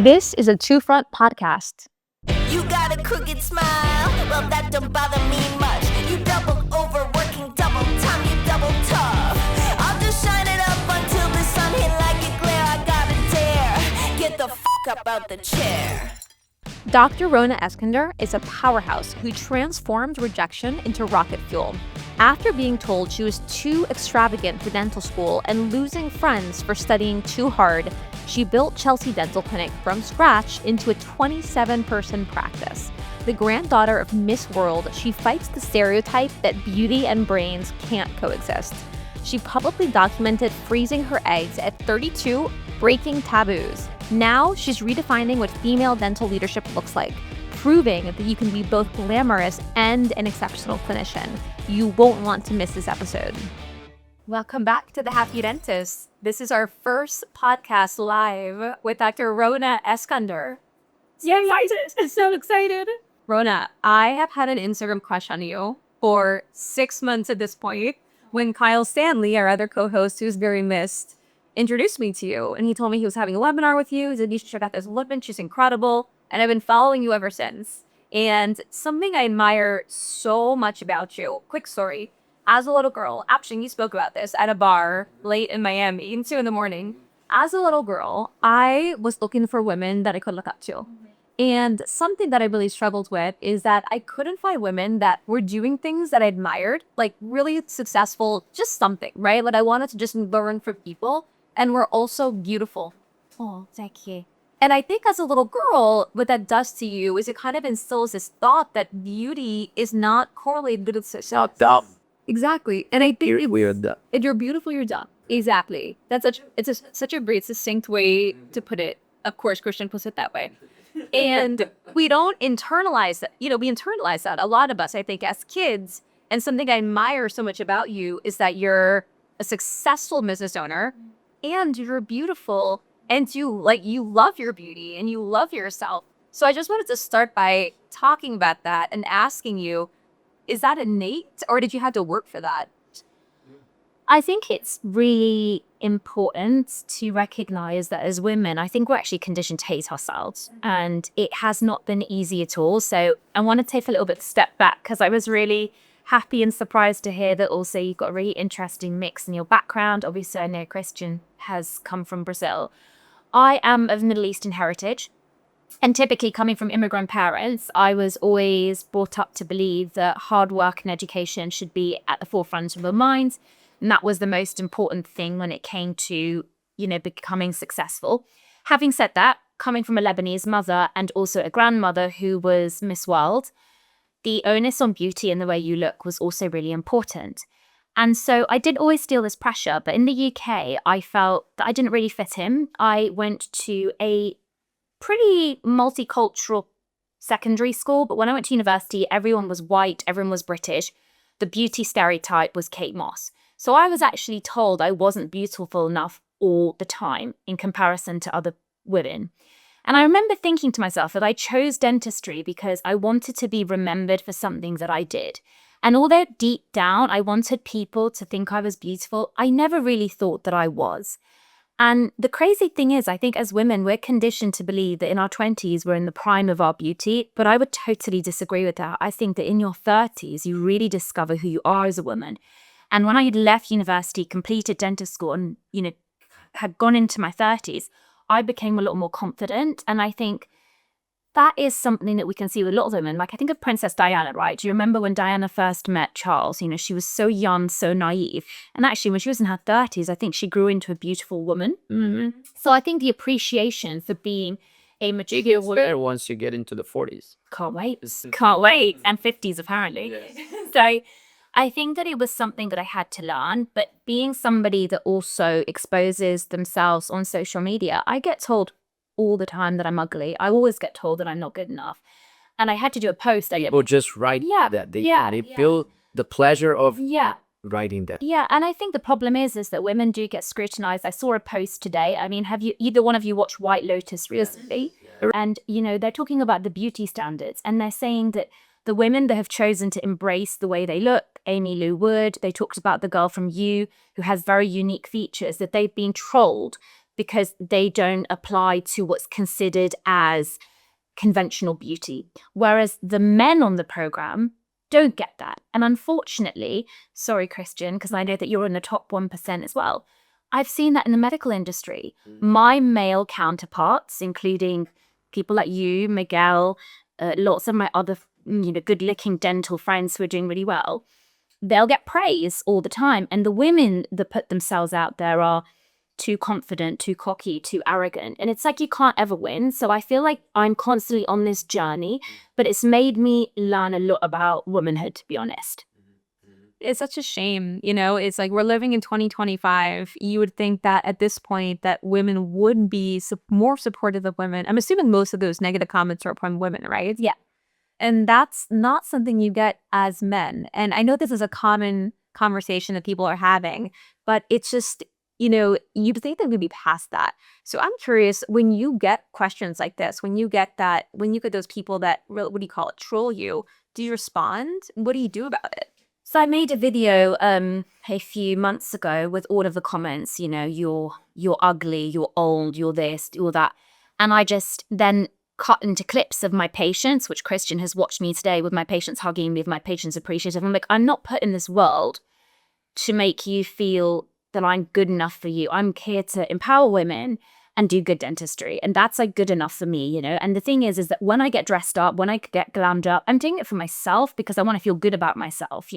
This is a Two Front podcast. You got a crooked smile, well that don't bother me much. You double over working double time, you double tough. I'll just shine it up until the sun hit like a glare. I gotta dare, get the fuck up out the chair. Dr. Rhona Eskander is a powerhouse who transformed rejection into rocket fuel. After being told she was too extravagant for dental school and losing friends for studying too hard, she built Chelsea Dental Clinic from scratch into a 27-person practice. The granddaughter of Miss World, she fights the stereotype that beauty and brains can't coexist. She publicly documented freezing her eggs at 32, breaking taboos. Now she's redefining what female dental leadership looks like, proving that you can be both glamorous and an exceptional clinician. You won't want to miss this episode. Welcome back to The Happy Dentist. This is our first podcast live with Dr. Rhona Eskander. Yay, I'm so excited. Rhona, I have had an Instagram crush on you for 6 months at this point when Kyle Stanley, our other co-host who's very missed, introduced me to you. And he told me he was having a webinar with you. He said, you should check out this woman. She's incredible. And I've been following you ever since. And something I admire so much about you, quick story. As a little girl, actually, you spoke about this at a bar late in Miami, even 2 a.m. As a little girl, I was looking for women that I could look up to. And something that I really struggled with is that I couldn't find women that were doing things that I admired, like really successful, just something, right? Like I wanted to just learn from people and were also beautiful. Oh, thank you. And I think as a little girl, what that does to you is it kind of instills this thought that beauty is not correlated with success. Dumb. Exactly. And I think We're dumb. if you're beautiful, you're dumb. Exactly. That's such a great, succinct way to put it. Of course, Christian puts it that way. And we don't internalize that. You know, we internalize that. A lot of us, I think, as kids. And something I admire so much about you is that you're a successful business owner and you're beautiful and you love your beauty and you love yourself. So I just wanted to start by talking about that and asking you, is that innate or did you have to work for that? I think it's really important to recognize that as women, I think we're actually conditioned to hate ourselves, and it has not been easy at all. So I want to take a little bit step back because I was really happy and surprised to hear that also you've got a really interesting mix in your background. Obviously, I know Christian has come from Brazil. I am of Middle Eastern heritage. And typically coming from immigrant parents, I was always brought up to believe that hard work and education should be at the forefront of our minds. And that was the most important thing when it came to, becoming successful. Having said that, coming from a Lebanese mother and also a grandmother who was Miss World, the onus on beauty and the way you look was also really important. And so I did always feel this pressure. But in the UK, I felt that I didn't really fit in. I went to a pretty multicultural secondary school, but when I went to university, everyone was white, everyone was British. The beauty stereotype was Kate Moss. So I was actually told I wasn't beautiful enough all the time in comparison to other women. And I remember thinking to myself that I chose dentistry because I wanted to be remembered for something that I did. And although deep down I wanted people to think I was beautiful, I never really thought that I was. And the crazy thing is, I think as women, we're conditioned to believe that in our 20s, we're in the prime of our beauty. But I would totally disagree with that. I think that in your 30s, you really discover who you are as a woman. And when I had left university, completed dental school and, had gone into my 30s, I became a lot more confident. And I think that is something that we can see with a lot of women. Like I think of Princess Diana, right? Do you remember when Diana first met Charles? She was so young, so naive. And actually, when she was in her 30s, I think she grew into a beautiful woman. Mm-hmm. So I think the appreciation for being a mature woman. Once you get into the 40s. Can't wait. Can't wait. And 50s, apparently. Yes. So I think that it was something that I had to learn. But being somebody that also exposes themselves on social media, I get told all the time that I'm ugly. I always get told that I'm not good enough. And I had to do a post. People just write that. They feel the pleasure of writing that. Yeah, and I think the problem is that women do get scrutinized. I saw a post today. I mean, have you either one of you watched White Lotus recently? Yes. And, they're talking about the beauty standards. And they're saying that the women that have chosen to embrace the way they look, Amy Lou Wood, they talked about the girl from You who has very unique features, that they've been trolled because they don't apply to what's considered as conventional beauty. Whereas the men on the program don't get that. And unfortunately, sorry, Christian, because I know that you're in the top 1% as well, I've seen that in the medical industry. My male counterparts, including people like you, Miguel, lots of my other, good-looking dental friends who are doing really well, they'll get praise all the time. And the women that put themselves out there are too confident, too cocky, too arrogant. And it's like you can't ever win. So I feel like I'm constantly on this journey, but it's made me learn a lot about womanhood, to be honest. It's such a shame, it's like we're living in 2025. You would think that at this point that women would be more supportive of women. I'm assuming most of those negative comments are from women, right? Yeah. And that's not something you get as men. And I know this is a common conversation that people are having, but it's just, you'd think they would be past that. So I'm curious, when you get questions like this, when you get those people that, what do you call it, troll you, do you respond? What do you do about it? So I made a video a few months ago with all of the comments, you're ugly, you're old, you're this, you're that. And I just then cut into clips of my patients, which Christian has watched me today with my patients hugging me, with my patients appreciative. I'm like, I'm not put in this world to make you feel that I'm good enough for you. I'm here to empower women and do good dentistry. And that's like good enough for me, And the thing is that when I get dressed up, when I get glammed up, I'm doing it for myself because I want to feel good about myself,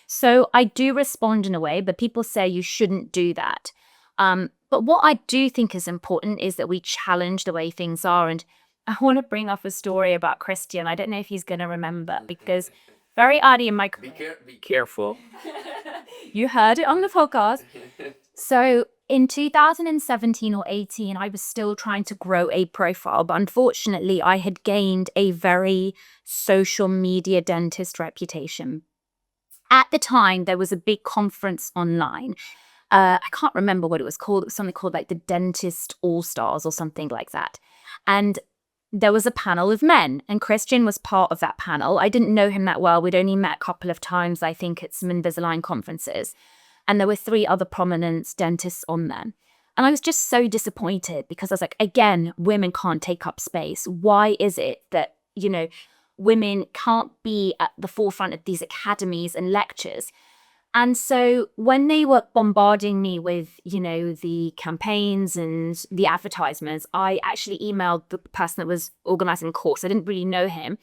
So I do respond in a way, but people say you shouldn't do that. But what I do think is important is that we challenge the way things are. And I want to bring up a story about Christian. I don't know if he's going to remember, because very early in my career, Be careful. you heard it on the podcast. So in 2017 or 18, I was still trying to grow a profile, but unfortunately, I had gained a very social media dentist reputation. At the time, there was a big conference online. I can't remember what it was called. It was something called like the Dentist All-Stars or something like that. And there was a panel of men, and Christian was part of that panel. I didn't know him that well. We'd only met a couple of times, I think, at some Invisalign conferences. And there were 3 other prominent dentists on them. And I was just so disappointed because I was like, again, women can't take up space. Why is it that, women can't be at the forefront of these academies and lectures? And so when they were bombarding me with, the campaigns and the advertisements, I actually emailed the person that was organizing the course. I didn't really know him.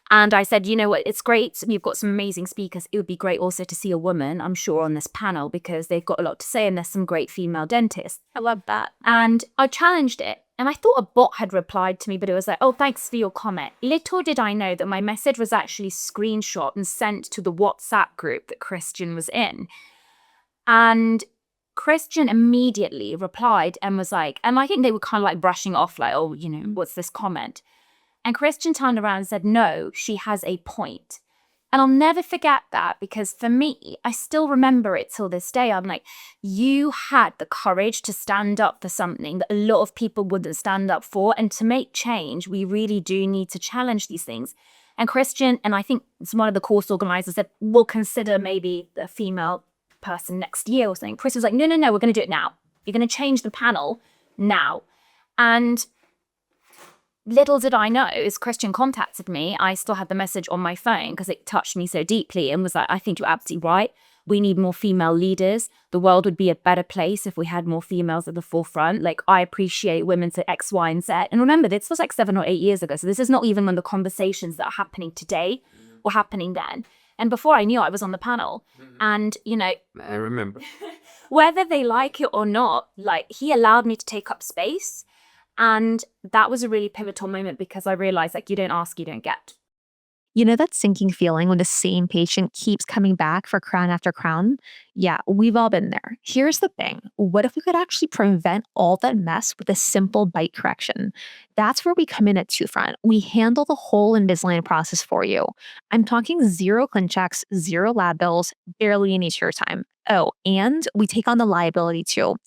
And I said, you know what, it's great. You've got some amazing speakers. It would be great also to see a woman, I'm sure, on this panel because they've got a lot to say and there's some great female dentists. I love that. And I challenged it. And I thought a bot had replied to me, but it was like, oh, thanks for your comment. Little did I know that my message was actually screenshot and sent to the WhatsApp group that Christian was in. And Christian immediately replied and was like, and I think they were kind of like brushing off like, oh, what's this comment? And Christian turned around and said, no, she has a point. And I'll never forget that because for me, I still remember it till this day. I'm like, you had the courage to stand up for something that a lot of people wouldn't stand up for. And to make change, we really do need to challenge these things. And Christian, and I think it's one of the course organizers said, we'll consider maybe a female person next year or something. Chris was like, no, we're going to do it now. You're going to change the panel now. And little did I know, as Christian contacted me, I still had the message on my phone because it touched me so deeply and was like, I think you're absolutely right. We need more female leaders. The world would be a better place if we had more females at the forefront. Like, I appreciate women to X, Y, and Z. And remember, this was like 7 or 8 years ago. So this is not even when the conversations that are happening today were happening then. And before I knew, I was on the panel. And, I remember. whether they like it or not, like, he allowed me to take up space. And that was a really pivotal moment because I realized, like, you don't ask, you don't get. You know that sinking feeling when the same patient keeps coming back for crown after crown? Yeah, we've all been there. Here's the thing. What if we could actually prevent all that mess with a simple bite correction? That's where we come in at Two Front. We handle the whole Invisalign process for you. I'm talking 0 ClinChecks, 0 lab bills, barely any chair time. Oh, and we take on the liability too.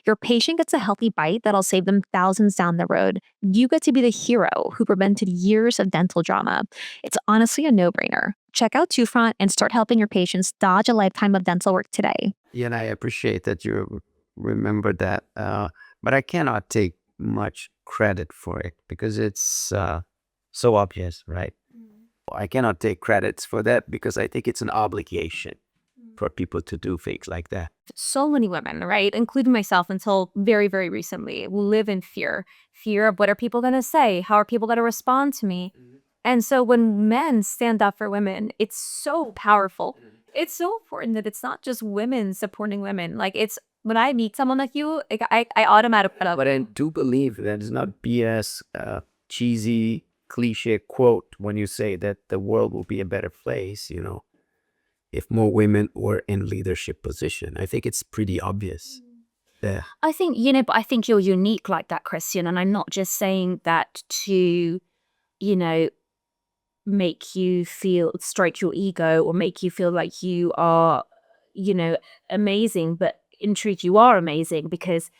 Your patient gets a healthy bite that'll save them thousands down the road. You get to be the hero who prevented years of dental drama. It's honestly a no-brainer. Check out Two Front and start helping your patients dodge a lifetime of dental work today. Yeah, and I appreciate that you remember that but I cannot take much credit for it because it's so obvious, right? I cannot take credits for that because I think it's an obligation for people to do things like that. So many women, right, including myself until very, very recently, live in fear of what are people going to say? How are people going to respond to me? And so when men stand up for women, it's so powerful. It's so important that it's not just women supporting women. Like it's when I meet someone like you, like, I automatically. But I do believe that it's not BS, cheesy, cliche quote when you say that the world will be a better place, if more women were in leadership position. I think it's pretty obvious. Yeah. I think, but I think you're unique like that, Christian. And I'm not just saying that to, make you stroke your ego or make you feel like you are, amazing. But in truth, you are amazing because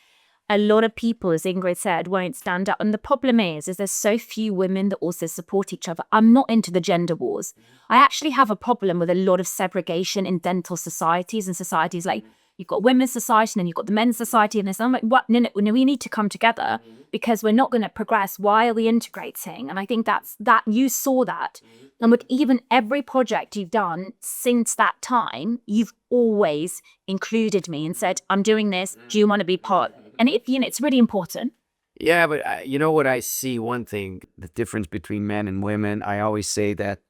a lot of people, as Ingrid said, won't stand up. And the problem is there's so few women that also support each other. I'm not into the gender wars. I actually have a problem with a lot of segregation in dental societies and societies like you've got women's society and then you've got the men's society and this. I'm like, what? No, we need to come together because we're not going to progress. Why are we integrating? And I think that you saw that. And with even every project you've done since that time, you've always included me and said, I'm doing this. Do you want to be part? And it's really important. Yeah, but you know what I see? One thing, the difference between men and women. I always say that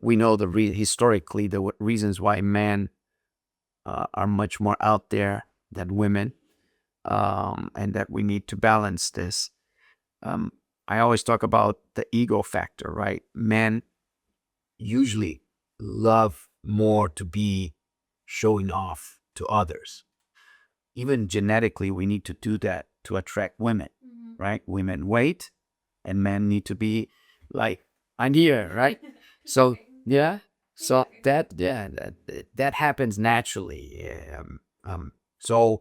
we know historically the reasons why men are much more out there than women, and that we need to balance this. I always talk about the ego factor, right? Men usually love more to be showing off to others. Even genetically, we need to do that to attract women, right? Women wait, and men need to be like, I'm here, right? So, yeah. So that happens naturally. So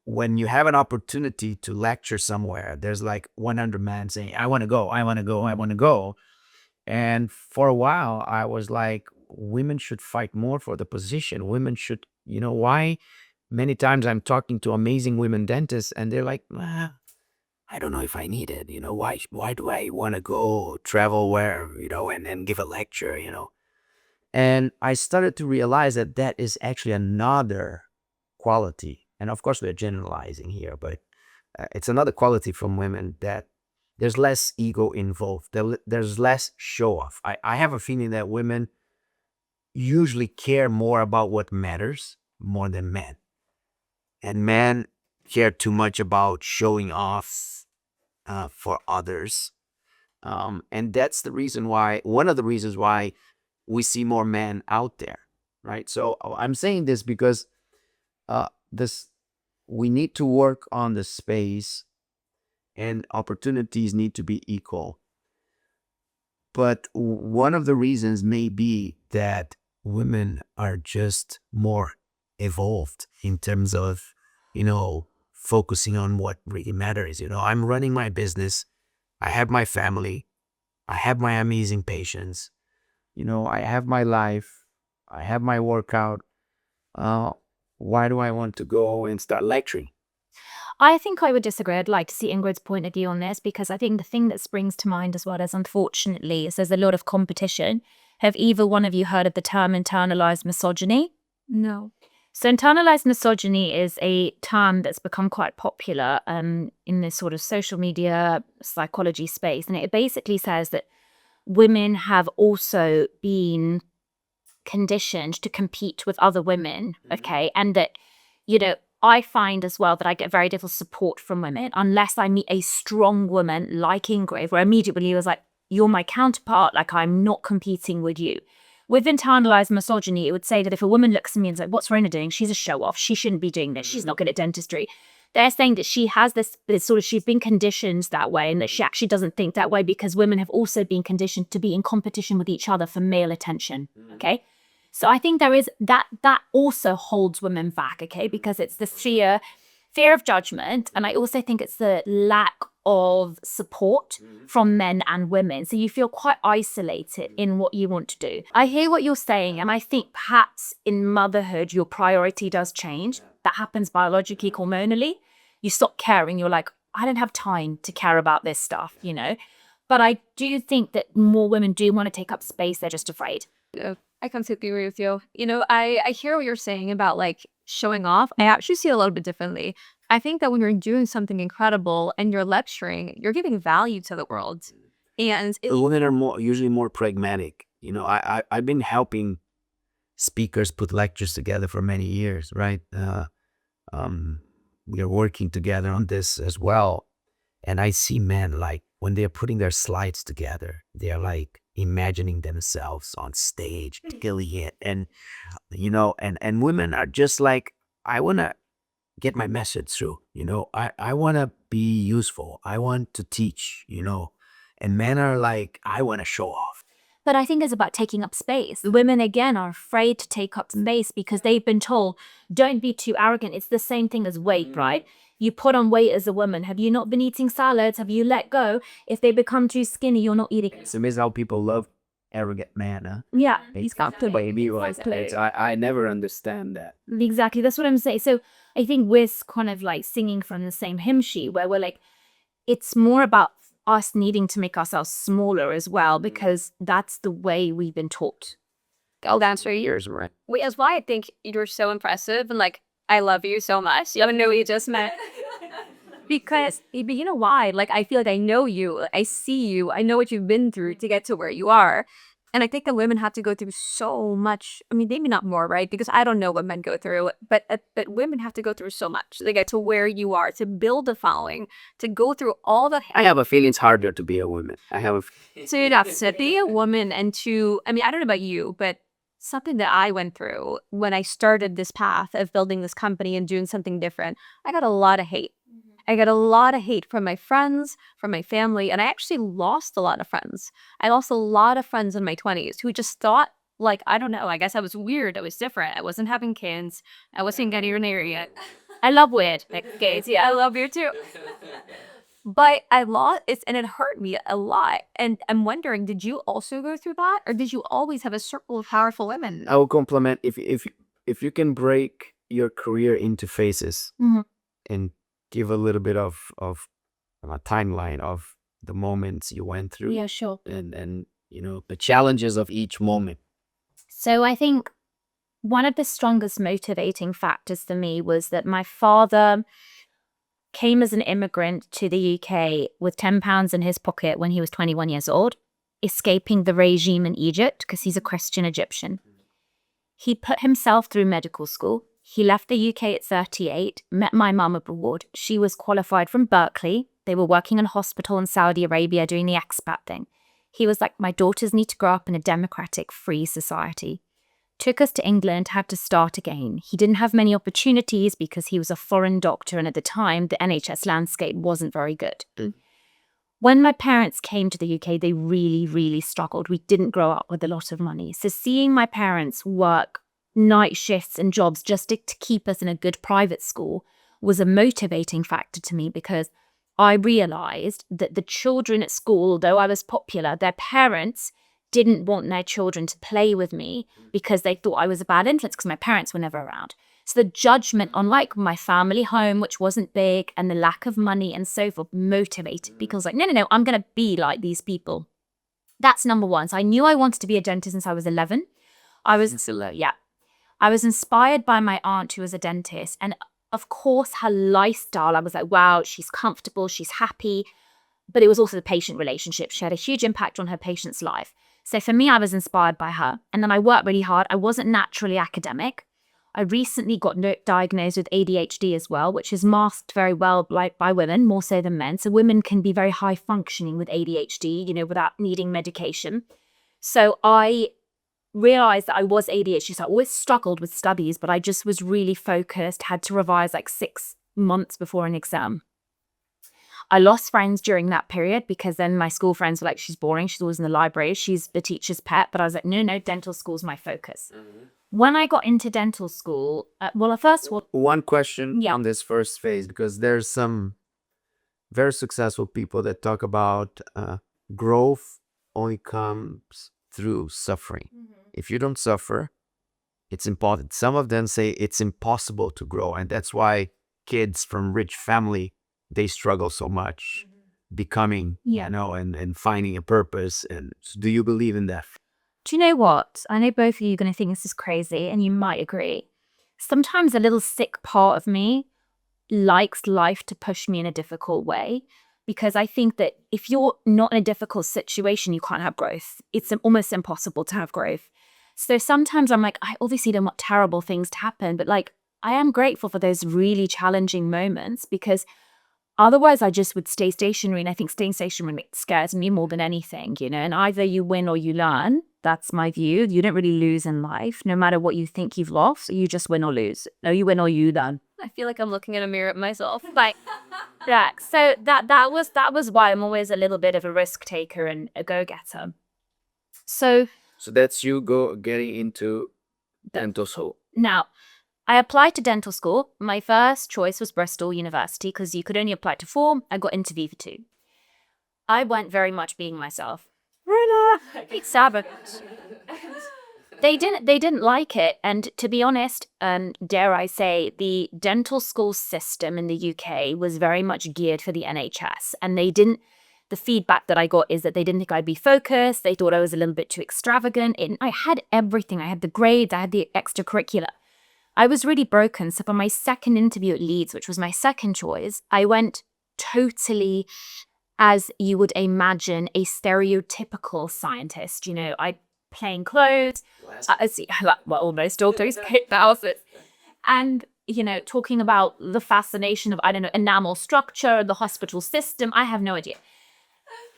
when you have an opportunity to lecture somewhere, there's like 100 men saying, I want to go, I want to go, I want to go. And for a while, I was like, women should fight more for the position. Women should, why? Many times I'm talking to amazing women dentists and they're like, I don't know if I need it. Why do I want to go travel where, and then give a lecture, And I started to realize that is actually another quality. And of course, we're generalizing here, but it's another quality from women that there's less ego involved. There's less show off. I have a feeling that women usually care more about what matters more than men. And men care too much about showing off for others. And that's one of the reasons why we see more men out there, right? So I'm saying this because we need to work on the space and opportunities need to be equal. But one of the reasons may be that women are just more evolved in terms of, focusing on what really matters. I'm running my business. I have my family. I have my amazing patients. I have my life. I have my workout. Why do I want to go and start lecturing? I think I would disagree. I'd like to see Ingrid's point of view on this because I think the thing that springs to mind as well is, unfortunately, is there's a lot of competition. Have either one of you heard of the term internalized misogyny? No. So internalized misogyny is a term that's become quite popular in this sort of social media psychology space. And it basically says that women have also been conditioned to compete with other women, okay? And that, I find as well that I get very little support from women unless I meet a strong woman like Ingrid, where immediately it was like, you're my counterpart, like I'm not competing with you. With internalized misogyny, it would say that if a woman looks at me and says, what's Rhona doing? She's a show-off. She shouldn't be doing this. She's not good at dentistry. They're saying that she has this sort of, she's been conditioned that way and that she actually doesn't think that way because women have also been conditioned to be in competition with each other for male attention, okay? So I think there is that also holds women back, okay? Because it's the fear of judgment. And I also think it's the lack of support from men and women. So you feel quite isolated in what you want to do. I hear what you're saying. And I think perhaps in motherhood, your priority does change. That happens biologically, hormonally. you stop caring. You're like, I don't have time to care about this stuff, you know? But I do think that more women do want to take up space. They're just afraid. I completely agree with you. You know, I hear what you're saying about like showing off. I actually see it a little bit differently. I think that when you're doing something incredible and you're lecturing, you're giving value to the world. And Women are usually more pragmatic. You know, I've been helping speakers put lectures together for many years, right? We are working together on this as well. And I see men, like, when they're putting their slides together, they're like imagining themselves on stage, killing it. And, you know, and women are just like, I want to get my message through, you know, I want to be useful. I want to teach, you know, and men are like, I want to show off. But I think it's about taking up space. Women, again, are afraid to take up space because they've been told, don't be too arrogant. It's the same thing as weight, right? You put on weight as a woman. Have you not been eating salads? Have you let go? If they become too skinny, you're not eating. It's amazing how people love arrogant man, huh? Yeah, He's comfortable. I never understand that. exactly. That's what I'm saying. So I think we're kind of like singing from the same hymn sheet where we're like, it's more about us needing to make ourselves smaller as well, because that's the way we've been taught. oh, that's for years, right? Wait, that's why I think you're so impressive and like I love you so much. You don't know what you just met. Because, but you know why? Like, I feel like I know you, I see you, I know what you've been through to get to where you are. And I think that women have to go through so much. I mean, maybe not more, right? Because I don't know what men go through, but women have to go through so much to get to where you are, to build a following, to go through all the. I have a feeling it's harder to be a woman. So you'd have to be a woman and to, I mean, I don't know about you, but something that I went through when I started this path of building this company and doing something different, I got a lot of hate. I got a lot of hate from my friends, from my family, and I actually lost a lot of friends. I lost a lot of friends in my 20s who just thought, like, I don't know, I guess I was weird, I was different, I wasn't having kids, I wasn't getting married yet. I love weird. Like, gays, Yeah, I love you too. But I lost it, and it hurt me a lot. And I'm wondering, did you also go through that, or did you always have a circle of powerful women? I will compliment if you can break your career into phases and give a little bit of a timeline of the moments you went through. Yeah, sure. And you know, the challenges of each moment. So I think one of the strongest motivating factors for me was that my father came as an immigrant to the UK with £10 in his pocket when he was 21 years old, escaping the regime in Egypt because he's a Christian Egyptian. He put himself through medical school. He left the UK at 38, met my mum abroad. She was qualified from Berkeley. They were working in a hospital in Saudi Arabia doing the expat thing. He was like, my daughters need to grow up in a democratic, free society. Took us to England, had to start again. He didn't have many opportunities because he was a foreign doctor, and at the time, the NHS landscape wasn't very good. When my parents came to the UK, they really, really struggled. We didn't grow up with a lot of money. So seeing my parents work night shifts and jobs just to keep us in a good private school was a motivating factor to me, because I realized that the children at school, although I was popular, their parents didn't want their children to play with me because they thought I was a bad influence because my parents were never around. So the judgment on like my family home, which wasn't big, and the lack of money and so forth motivated because like, no, I'm going to be like these people. That's number one. So I knew I wanted to be a dentist since I was 11. I was inspired by my aunt who was a dentist. And of course, her lifestyle, I was like, wow, she's comfortable, she's happy. But it was also the patient relationship. She had a huge impact on her patient's life. So for me, I was inspired by her. And then I worked really hard. I wasn't naturally academic. I recently got diagnosed with ADHD as well, which is masked very well by women, more so than men. So women can be very high functioning with ADHD, you know, without needing medication. So I realized that I was ADHD. So I always struggled with studies, but I just was really focused, had to revise like 6 months before an exam. I lost friends during that period because then my school friends were like, she's boring. She's always in the library. She's the teacher's pet. But I was like, no, dental school's my focus. When I got into dental school, one question on this first phase, because there's some very successful people that talk about growth only comes through suffering. If you don't suffer, it's important. Some of them say it's impossible to grow. And that's why kids from rich family, they struggle so much becoming, Yeah. and finding a purpose. And so do you believe in that? Do you know what? I know both of you are going to think this is crazy, and you might agree. Sometimes a little sick part of me likes life to push me in a difficult way, because I think that if you're not in a difficult situation, you can't have growth. It's almost impossible to have growth. So sometimes I'm like, I obviously don't want terrible things to happen, but like, I am grateful for those really challenging moments, because otherwise I just would stay stationary. And I think staying stationary scares me more than anything, and either you win or you learn. That's my view. You don't really lose in life, no matter what you think you've lost. You just win or lose. No, you win or you learn. I feel like I'm looking in a mirror at myself. Like, yeah. So that was why I'm always a little bit of a risk taker and a go-getter. So that's you getting into dental school. now, I applied to dental school. My first choice was Bristol University, because you could only apply to 4. I got interview for 2. I went very much being myself. Rhona, it's Sabbath. They didn't like it, and to be honest, dare I say, the dental school system in the UK was very much geared for the NHS, and the feedback that I got is that they didn't think I'd be focused. They thought I was a little bit too extravagant. And I had everything. I had the grades, I had the extracurricular. I was really broken. So for my second interview at Leeds, which was my second choice, I went totally as you would imagine a stereotypical scientist. I plain clothes, almost all those outfits, and talking about the fascination of, I don't know, enamel structure, the hospital system. I have no idea.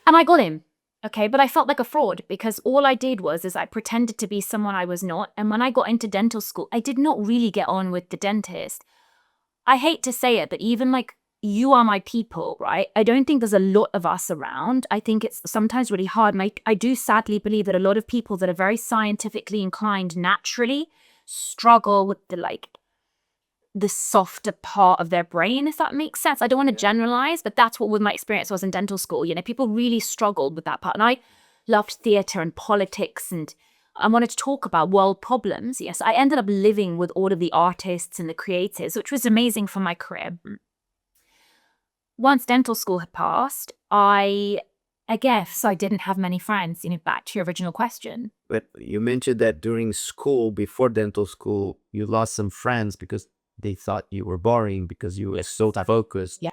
And I got in. Okay, but I felt like a fraud, because all I did was I pretended to be someone I was not. And when I got into dental school, I did not really get on with the dentist. I hate to say it, but even like, you are my people, right? I don't think there's a lot of us around. I think it's sometimes really hard. And I do sadly believe that a lot of people that are very scientifically inclined naturally struggle with the softer part of their brain, if that makes sense. I don't want to generalize, but that's what my experience was in dental school. People really struggled with that part. And I loved theatre and politics, and I wanted to talk about world problems. Yes, I ended up living with all of the artists and the creators, which was amazing for my career. Once dental school had passed, I guess I didn't have many friends, back to your original question. But you mentioned that during school, before dental school, you lost some friends because they thought you were boring because you were so focused. Yeah.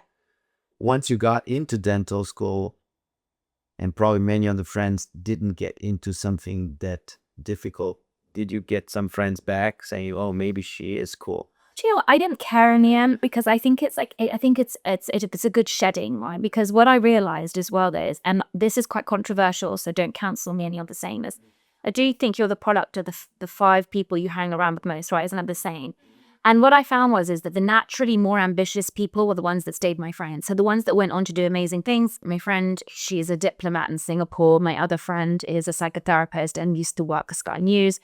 Once you got into dental school, and probably many other friends didn't get into something that difficult, did you get some friends back saying, oh, maybe she is cool? Do you know what? I didn't care in the end, because I think it's a good shedding, right? Because what I realized as well is, and this is quite controversial, so don't cancel me any other saying this. I do think you're the product of the 5 people you hang around with most, right? Isn't that the saying? And what I found is that the naturally more ambitious people were the ones that stayed my friends. So the ones that went on to do amazing things. My friend, she is a diplomat in Singapore. My other friend is a psychotherapist and used to work at Sky News.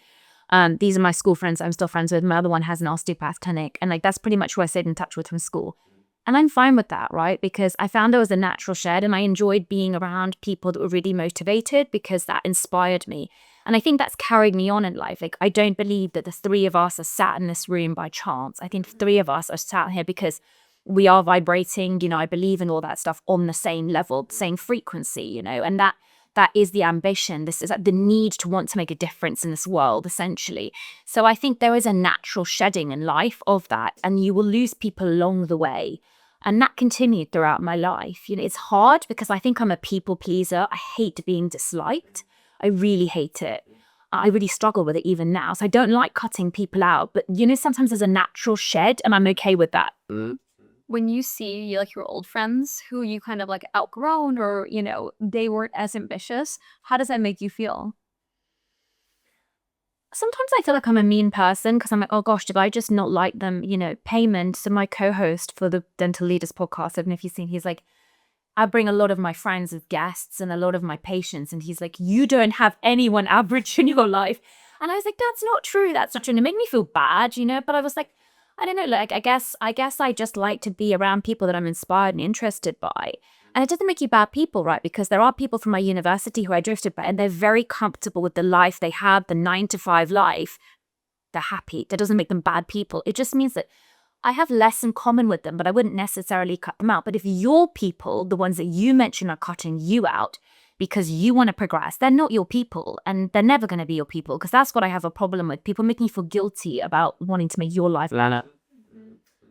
These are my school friends I'm still friends with. My other one has an osteopath clinic. And that's pretty much who I stayed in touch with from school. And I'm fine with that, right? Because I found there was a natural shed, and I enjoyed being around people that were really motivated, because that inspired me. And I think that's carried me on in life. I don't believe that the 3 of us are sat in this room by chance. I think 3 of us are sat here because we are vibrating, I believe in all that stuff on the same level, the same frequency, and that is the ambition. This is the need to want to make a difference in this world, essentially. So I think there is a natural shedding in life of that, and you will lose people along the way. And that continued throughout my life. It's hard because I think I'm a people pleaser. I hate being disliked. I really hate it. I really struggle with it even now. So I don't like cutting people out. But, sometimes there's a natural shed, and I'm okay with that. When you see your old friends who you kind of outgrown, or, they weren't as ambitious, how does that make you feel? Sometimes I feel like I'm a mean person, because I'm like, oh gosh, did I just not like them? Payment. So my co-host for the Dental Leaders podcast, I don't know if you've seen, he's like, I bring a lot of my friends as guests and a lot of my patients. And he's like, you don't have anyone average in your life. And I was like, that's not true. That's not true. And it made me feel bad, but I was like, I don't know, I guess I just like to be around people that I'm inspired and interested by. And it doesn't make you bad people, right? Because there are people from my university who I drifted by, and they're very comfortable with the life they have, the 9-to-5 life. They're happy. That doesn't make them bad people. It just means that I have less in common with them, but I wouldn't necessarily cut them out. But if your people, the ones that you mention, are cutting you out because you want to progress, they're not your people, and they're never going to be your people, because that's what I have a problem with. People making you feel guilty about wanting to make your life. Lana,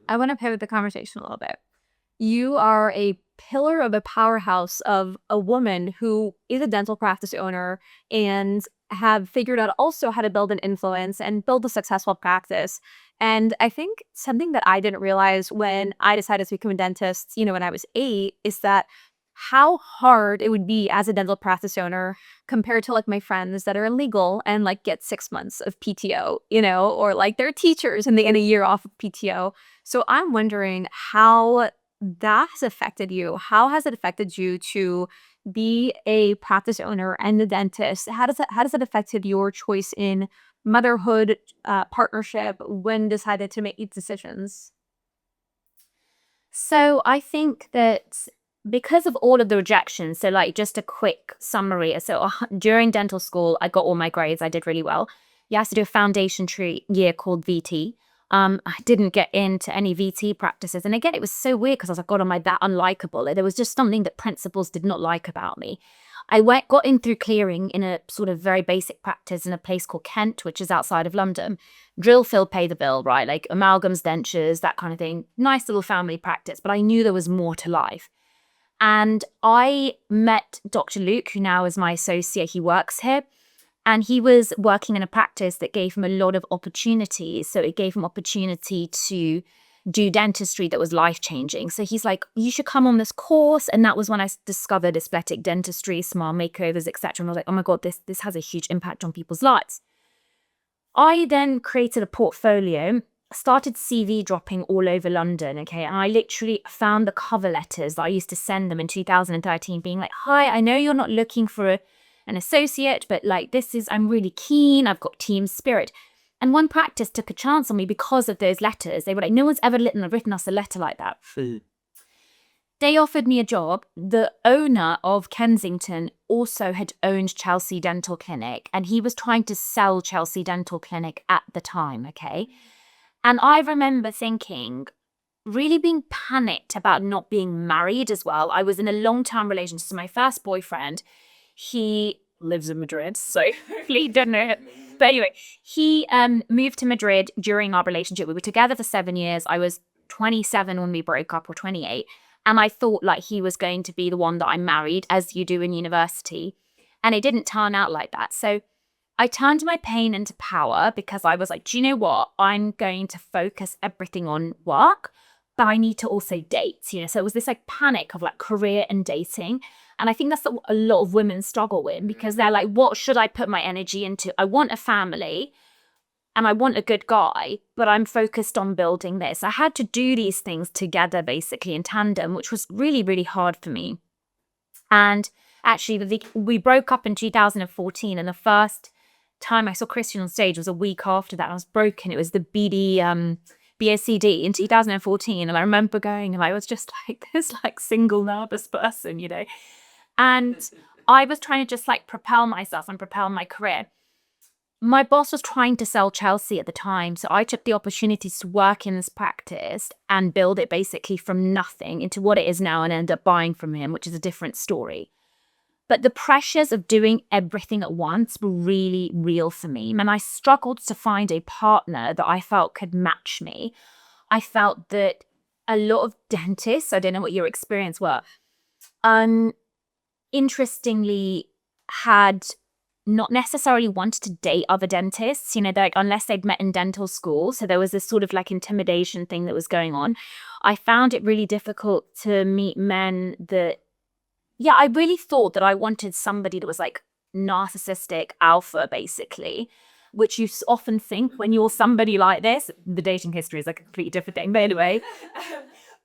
I want to pivot the conversation a little bit. You are a pillar of a powerhouse of a woman who is a dental practice owner and have figured out also how to build an influence and build a successful practice. And I think something that I didn't realize when I decided to become a dentist, when I was 8, is that how hard it would be as a dental practice owner compared to like my friends that are illegal and like get 6 months of PTO, or like they're teachers and they get a year off of PTO. So I'm wondering how that has affected you. How has it affected you to be a practice owner and a dentist? How does it affected your choice in motherhood, partnership, when decided to make these decisions? So I think that because of all of the rejections, so like just a quick summary. So during dental school, I got all my grades. I did really well. You have to do a foundation year called VT. I didn't get into any VT practices. And again, it was so weird because I was like, God, am I that unlikable? There was just something that principals did not like about me. I got in through clearing in a sort of very basic practice in a place called Kent, which is outside of London. Drill, fill, pay the bill, right? Like amalgams, dentures, that kind of thing. Nice little family practice, but I knew there was more to life. And I met Dr. Luke, who now is my associate. He works here. And he was working in a practice that gave him a lot of opportunities. So it gave him opportunity to do dentistry that was life-changing. So he's like, you should come on this course. And that was when I discovered aesthetic dentistry, smile makeovers, etc. And I was like, oh my God, this has a huge impact on people's lives. I then created a portfolio, started CV dropping all over London, okay? And I literally found the cover letters that I used to send them in 2013 being like, hi, I know you're not looking for an associate, but like I'm really keen, I've got team spirit. And one practice took a chance on me because of those letters. They were like, no one's ever written us a letter like that. They offered me a job. The owner of Kensington also had owned Chelsea Dental Clinic, and he was trying to sell Chelsea Dental Clinic at the time, okay? And I remember thinking, really being panicked about not being married as well. I was in a long-term relationship. So my first boyfriend, he lives in Madrid, so hopefully he didn't know it. But anyway, he moved to Madrid during our relationship. We were together for 7 years. I was 27 when we broke up, or 28. And I thought like he was going to be the one that I married, as you do in university. And it didn't turn out like that. So I turned my pain into power, because I was like, do you know what? I'm going to focus everything on work, but I need to also date, So it was this like panic of like career and dating. And I think that's what a lot of women struggle with, because they're like, what should I put my energy into? I want a family and I want a good guy, but I'm focused on building this. I had to do these things together, basically in tandem, which was really, really hard for me. And actually, we broke up in 2014. And the first time I saw Christian on stage was a week after that. I was broken. It was the BACD in 2014. And I remember going, and I was just like this like single nervous person, And I was trying to just like propel myself and propel my career. My boss was trying to sell Chelsea at the time. So I took the opportunities to work in this practice and build it basically from nothing into what it is now, and end up buying from him, which is a different story. But the pressures of doing everything at once were really real for me. And I struggled to find a partner that I felt could match me. I felt that a lot of dentists, I don't know what your experience were, interestingly had not necessarily wanted to date other dentists, like unless they'd met in dental school. So there was this sort of like intimidation thing that was going on. I found it really difficult to meet men that, I really thought that I wanted somebody that was like narcissistic alpha, basically, which you often think when you're somebody like this. The dating history is like a completely different thing. But anyway,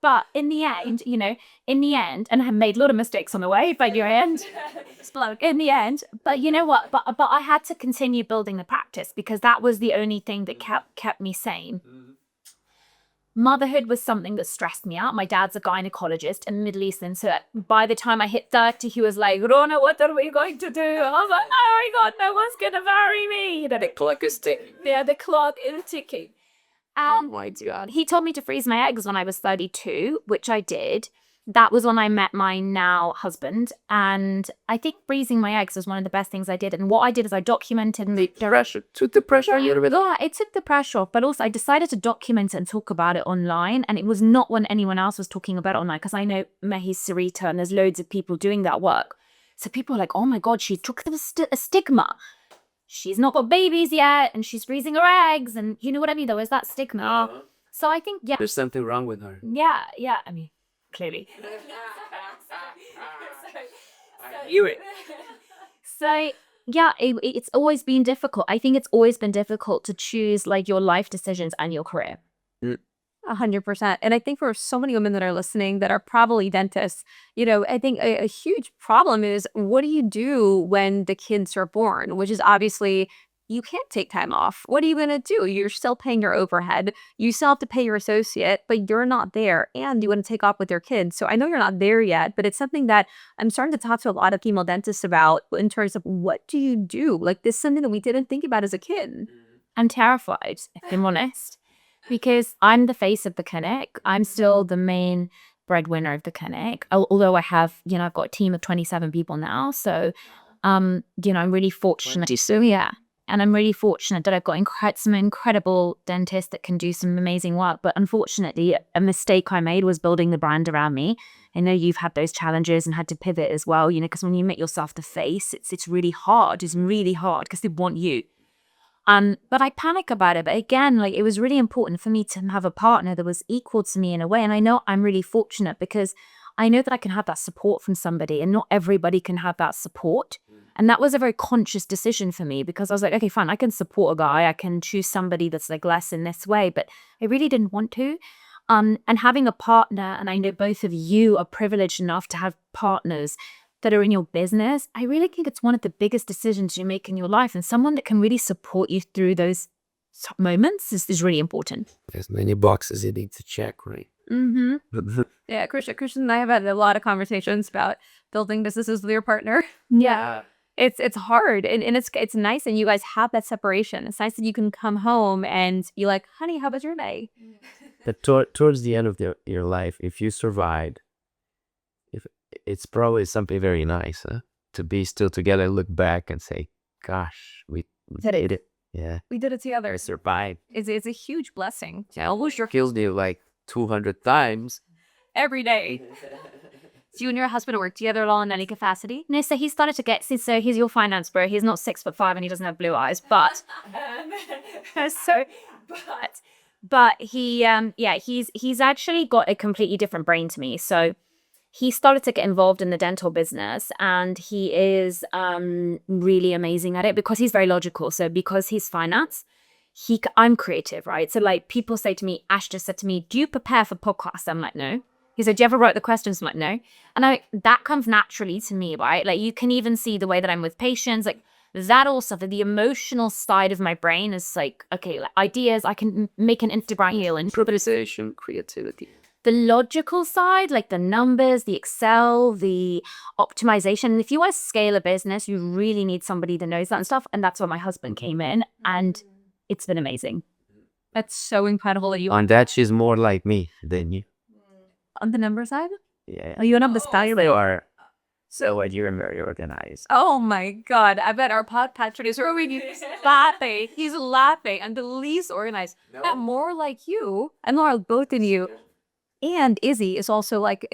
but in the end, and I have made a lot of mistakes on the way, but in the end, but you know what? But I had to continue building the practice, because that was the only thing that kept me sane. Motherhood was something that stressed me out. My dad's a gynecologist in the Middle East, and so by the time I hit 30, he was like, Rhona, what are we going to do? I was like, oh my God, no one's going to marry me. The clock is ticking. Yeah, the clock is ticking. Oh my God. He told me to freeze my eggs when I was 32, which I did. That was when I met my now husband. And I think freezing my eggs was one of the best things I did. And what I did is I documented the pressure, took the pressure a little bit. Yeah, it took the pressure off. But also I decided to document it and talk about it online. And it was not when anyone else was talking about it online, because I know Mehi's Sarita and there's loads of people doing that work. So people are like, oh my God, she took a stigma. She's not got babies yet and she's freezing her eggs. And you know what I mean? There was that stigma. So I think, yeah. There's something wrong with her. Yeah. I mean, clearly. I knew it. So yeah, it's always been difficult. I think it's always been difficult to choose like your life decisions and your career. 100%. And I think for so many women that are listening that are probably dentists, I think a huge problem is, what do you do when the kids are born? Which is obviously, you can't take time off. What are you going to do? You're still paying your overhead. You still have to pay your associate, but you're not there. And you want to take off with your kids. So I know you're not there yet, but it's something that I'm starting to talk to a lot of female dentists about in terms of, what do you do? Like, this is something that we didn't think about as a kid. I'm terrified, if I'm honest, because I'm the face of the clinic. I'm still the main breadwinner of the clinic. Although I have, I've got a team of 27 people now. So, I'm really fortunate. So yeah. And I'm really fortunate that I've got some incredible dentists that can do some amazing work. But unfortunately, a mistake I made was building the brand around me. I know you've had those challenges and had to pivot as well, because when you make yourself the face, it's really hard. It's really hard because they want you. But I panic about it. But again, like, it was really important for me to have a partner that was equal to me in a way. And I know I'm really fortunate because I know that I can have that support from somebody, and not everybody can have that support. And that was a very conscious decision for me, because I was like, okay, fine, I can support a guy. I can choose somebody that's like less in this way, but I really didn't want to. And having a partner, and I know both of you are privileged enough to have partners that are in your business, I really think it's one of the biggest decisions you make in your life. And someone that can really support you through those moments is really important. There's many boxes you need to check, right? Mm-hmm. Yeah, Christian and I have had a lot of conversations about building businesses with your partner. Yeah. It's hard, and it's nice, and you guys have that separation. It's nice that you can come home and you're like, honey, how was your day? But towards the end of your life, if you survived, it's probably something very nice, to be still together, look back and say, gosh, we did it. Yeah. We did it together. I survived. It's a huge blessing. I almost killed you like 200 times. Every day. So you and your husband work together at all in any capacity? No, so he started to get, so he's your finance bro. He's not 6'5" and he doesn't have blue eyes, but but he he's actually got a completely different brain to me. So he started to get involved in the dental business, and he is really amazing at it because he's very logical. So because he's finance, I'm creative, right? So like, people say to me, Ash just said to me, do you prepare for podcasts? I'm like, no. He said, do you ever write the questions? I'm like, no. And that comes naturally to me, right? Like, you can even see the way that I'm with patients, like that also, the emotional side of my brain is like, okay, like ideas, I can make an Instagram reel and Improvisation, creativity. the logical side, like the numbers, the Excel, the optimization. If you want to scale a business, you really need somebody that knows that and stuff. And that's where my husband came in, and it's been amazing. That's so incredible that you On that, she's more like me than you. on the number side. Yeah. Are you on the style? You are. So what, you're very organized. Oh my God. I bet our podcast producer over here is laughing. He's laughing. I'm the least organized. No. I'm more like you. I'm more like both of you. And Izzy is also like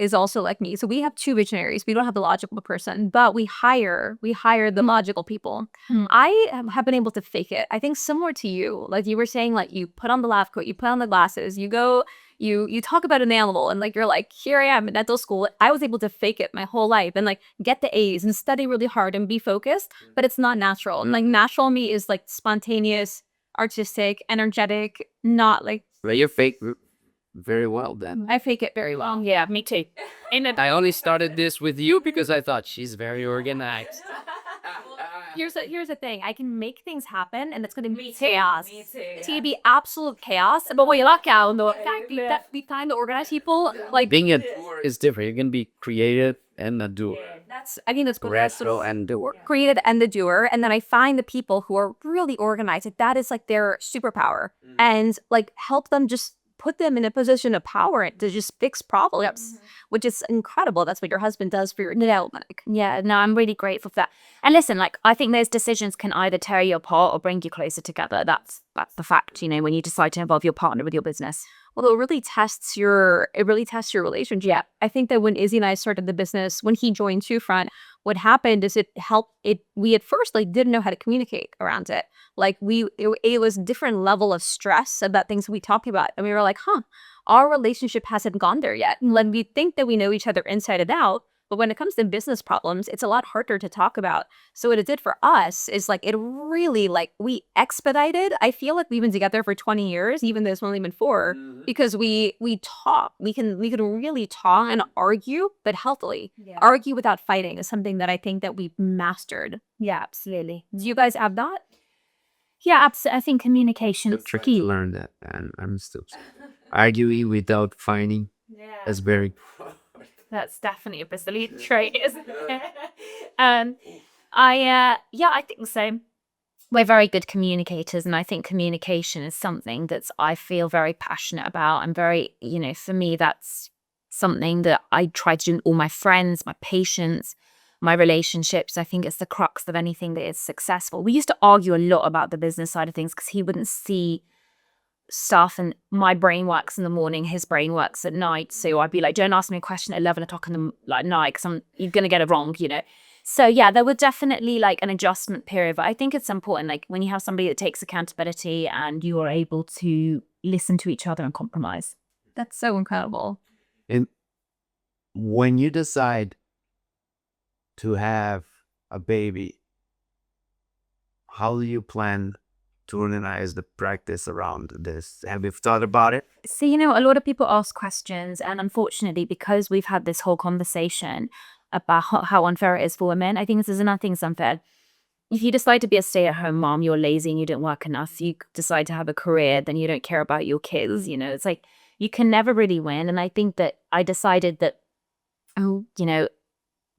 me. So we have two visionaries. We don't have the logical person, but we hire the logical people. I have been able to fake it. I think similar to you, like you were saying, like you put on the lab coat, you put on the glasses, you go, you talk about an animal, and like you're like, here I am in dental school. I was able to fake it my whole life and like get the A's and study really hard and be focused, but it's not natural. And like natural me is like spontaneous, artistic, energetic, not like. Well, you're fake very well then. I fake it very well. Yeah, me too. I only started this with you because I thought she's very organized. Here's the thing. I can make things happen, and it's going to be chaos. It's going to be absolute chaos. But what you like out, we find the organized people like Being a doer is different. You can be creative and a doer. I think that's Rational and doer. creative and the doer. And then I find the people who are really organized, like that is like their superpower, and like help them, just put them in a position of power to just fix problems, which is incredible. That's what your husband does for your development. Yeah, no, I'm really grateful for that. And listen, like, I think those decisions can either tear you apart or bring you closer together. That's the fact, when you decide to involve your partner with your business. Well, it really tests your relationship. Yeah. I think that when Izzy and I started the business, when he joined Two Front, what happened is we at first like didn't know how to communicate around it. Like it was different level of stress about things we talked about. And we were like, our relationship hasn't gone there yet. Like we think that we know each other inside and out, but when it comes to business problems, it's a lot harder to talk about. So what it did for us is like, it really like we expedited. I feel like we've been together for 20 years, even though it's only been 4, because we talk. We can really talk and argue, but healthily. Yeah. Argue without fighting is something that I think that we've mastered. Yeah, absolutely. Do you guys have that? Yeah, absolutely. I think communication is Trying key. to learn that, and I'm still arguing without fighting. Yeah. That's very. That's definitely a Brazilian trait, isn't it? I think so. We're very good communicators, and I think communication is something that's I feel very passionate about. I'm very, for me, that's something that I try to do in all my friends, my patients, my relationships. I think it's the crux of anything that is successful. We used to argue a lot about the business side of things because he wouldn't see stuff, and my brain works in the morning, his brain works at night. So I'd be like, don't ask me a question at 11 o'clock in the night because you're going to get it wrong, So yeah, there were definitely like an adjustment period, but I think it's important, like when you have somebody that takes accountability and you are able to listen to each other and compromise. That's so incredible. And when you decide to have a baby, how do you plan to organize the practice around this? Have you thought about it? So, a lot of people ask questions, and unfortunately, because we've had this whole conversation about how unfair it is for women, I think this is another thing that's unfair. If you decide to be a stay-at-home mom, you're lazy and you don't work enough, you decide to have a career, then you don't care about your kids, it's like you can never really win. And I think that I decided that,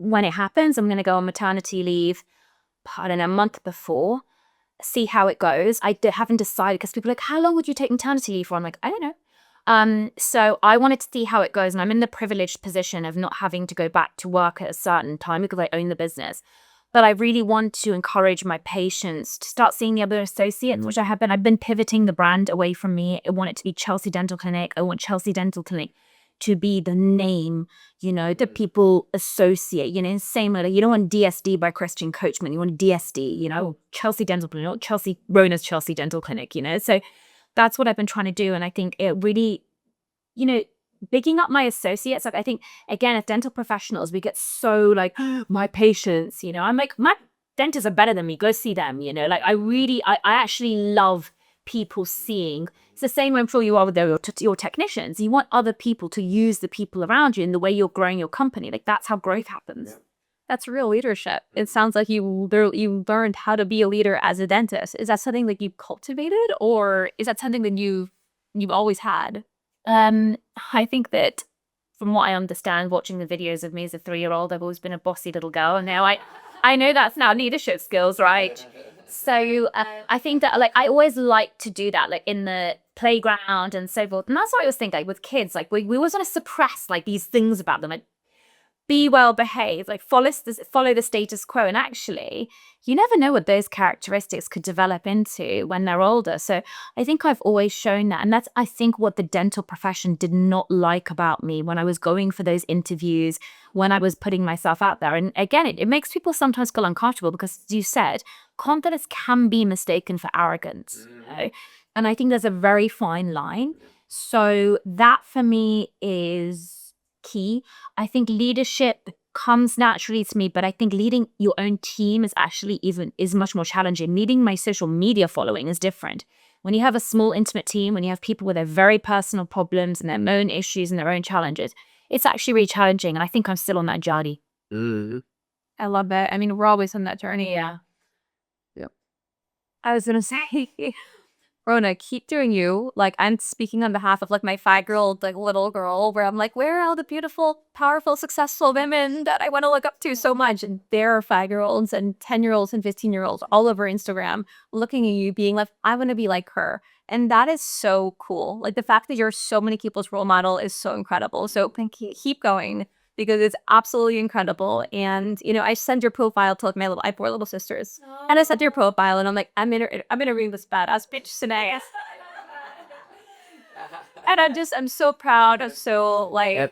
when it happens, I'm going to go on maternity leave, I don't know, a month before, see how it goes. I haven't decided, because people are like, how long would you take maternity leave for? I'm like, I don't know. So I wanted to see how it goes. And I'm in the privileged position of not having to go back to work at a certain time because I own the business. But I really want to encourage my patients to start seeing the other associates, which I have been. I've been pivoting the brand away from me. I want it to be Chelsea Dental Clinic. I want Chelsea Dental Clinic to be the name, that people associate, same way, you don't want DSD by Christian Coachman, you want DSD, Chelsea Dental Clinic, Rhona's Chelsea Dental Clinic, So that's what I've been trying to do. And I think it really, bigging up my associates, like I think, again, as dental professionals, we get so like, my patients, I'm like, my dentists are better than me, go see them, like I actually love people seeing. It's the same way I'm sure you are with your technicians. You want other people to use the people around you in the way you're growing your company. Like that's how growth happens. Yeah. That's real leadership. It sounds like you learned how to be a leader as a dentist. Is that something that you cultivated, or is that something that you've always had? I think that from what I understand, watching the videos of me as a 3-year-old, I've always been a bossy little girl. And now I know that's now leadership skills, right? So I think that like I always like to do that, like in the playground and so forth. And that's what I was thinking, like with kids, like we always want to suppress like these things about them, like be well behaved, like follow the status quo. And actually, you never know what those characteristics could develop into when they're older. So I think I've always shown that. And that's, I think, what the dental profession did not like about me when I was going for those interviews, when I was putting myself out there. And again, it makes people sometimes feel uncomfortable because, as you said, confidence can be mistaken for arrogance. And I think there's a very fine line. So that for me is key. I think leadership comes naturally to me, but I think leading your own team is much more challenging. Leading my social media following is different. When you have a small, intimate team, when you have people with their very personal problems and their own issues and their own challenges, it's actually really challenging. And I think I'm still on that journey. I love that. I mean, we're always on that journey. Yeah. Yep. I was going to say, Rhona, keep doing you. Like, I'm speaking on behalf of like my 5-year-old like little girl, where I'm like, where are all the beautiful, powerful, successful women that I want to look up to so much? And there are 5-year-olds and 10-year-olds and 15-year-olds all over Instagram looking at you, being like, I want to be like her. And that is so cool. Like, the fact that you're so many people's role model is so incredible. So keep going, because it's absolutely incredible. And, you know, I send your profile to like I have 4 little sisters. And I sent your profile and I'm like, I'm interviewing this badass bitch today. And I'm so proud. I'm so like, And,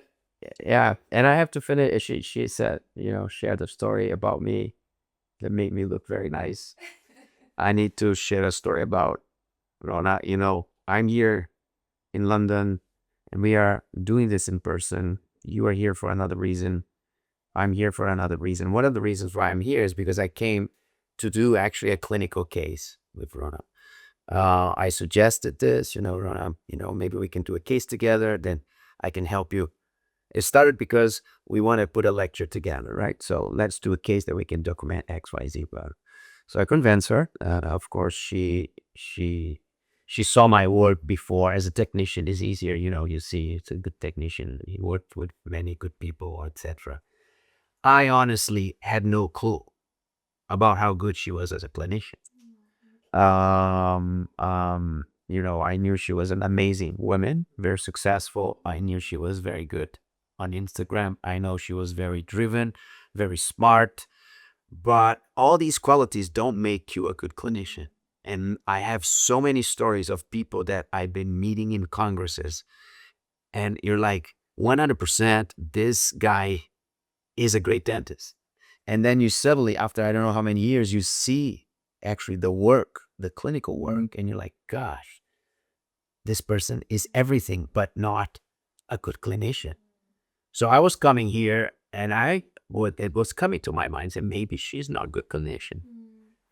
yeah, and I have to finish. She said, share the story about me that made me look very nice. I need to share a story about Rhona. I'm here in London and we are doing this in person. You are here for another reason. I'm here for another reason. One of the reasons why I'm here is because I came to do actually a clinical case with Rhona. I suggested this, Rhona, maybe we can do a case together, then I can help you. It started because we want to put a lecture together, right? So let's do a case that we can document X, Y, Z. So I convinced her. Of course, she saw my work before. As a technician, it's easier, you see it's a good technician. He worked with many good people, etc. I honestly had no clue about how good she was as a clinician. I knew she was an amazing woman, very successful. I knew she was very good on Instagram. I know she was very driven, very smart, but all these qualities don't make you a good clinician. And I have so many stories of people that I've been meeting in congresses, and you're like, 100%, this guy is a great dentist. And then you suddenly, after I don't know how many years, you see actually the work, the clinical work, and you're like, gosh, this person is everything but not a good clinician. So I was coming here and it was coming to my mind, and maybe she's not a good clinician.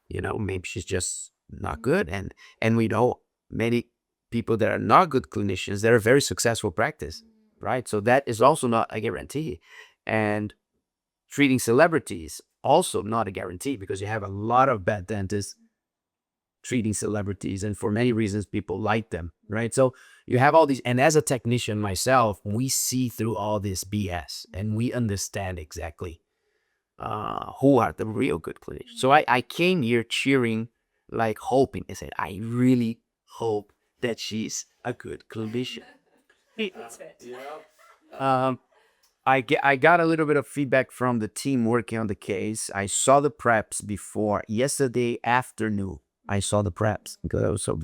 Maybe she's just not good. And we know many people that are not good clinicians that are very successful practice, right? So that is also not a guarantee. And treating celebrities, also not a guarantee, because you have a lot of bad dentists treating celebrities, and for many reasons people like them, right? So you have all these, and as a technician myself, we see through all this BS and we understand exactly who are the real good clinicians. So I came here cheering, like hoping. I said, I really hope that she's a good clinician. I got a little bit of feedback from the team working on the case. I saw the preps before. Yesterday afternoon, I saw the preps because I was so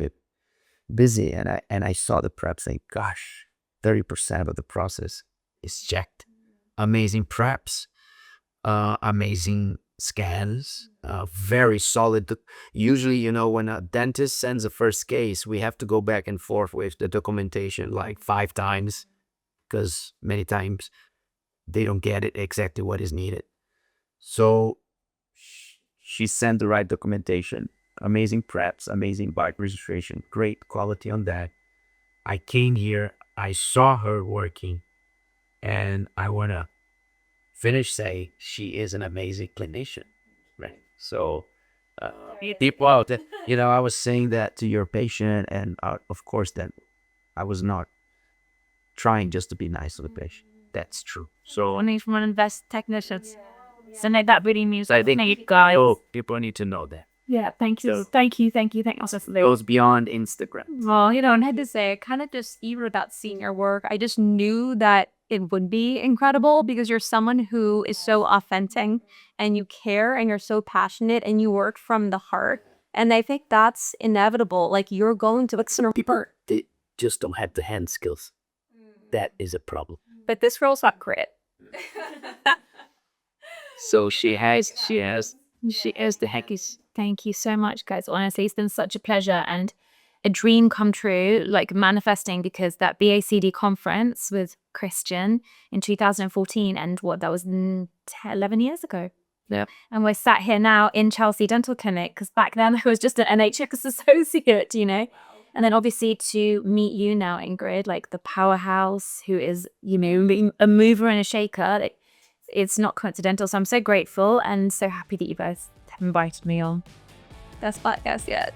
busy, and I saw the preps saying, gosh, 30% of the process is checked. Amazing preps, amazing scans, very solid. Usually, when a dentist sends a first case, we have to go back and forth with the documentation like 5 times, because many times they don't get it exactly what is needed. So she sent the right documentation, amazing preps, amazing bike registration, great quality on that. I came here, I saw her working, and I want to finish saying she is an amazing clinician, right? So people out there, I was saying that to your patient, and of course that I was not trying just to be nice to the patient. That's true. So Only from an invest technicians. So that really means I think you guys. people need to know that. Yeah, thank you. Thank you. It goes beyond Instagram. well, and I had to say, I kind of just, even without seeing your work, I just knew that it would be incredible, because you're someone who is so authentic and you care and you're so passionate and you work from the heart. And I think that's inevitable. Like, you're going to People, they just don't have the hand skills. That is a problem. but this girl's got grit. So she has the heckies. Thank you so much, guys. Honestly, it's been such a pleasure and a dream come true, like manifesting, because that BACD conference with Christian in 2014, and that was 11 years ago. Yeah. And we're sat here now in Chelsea Dental Clinic, because back then I was just an NHS associate, And then obviously to meet you now, Ingrid, like the powerhouse who is, a mover and a shaker. It's not coincidental. So I'm so grateful and so happy that you guys have invited me on. Best podcast yet.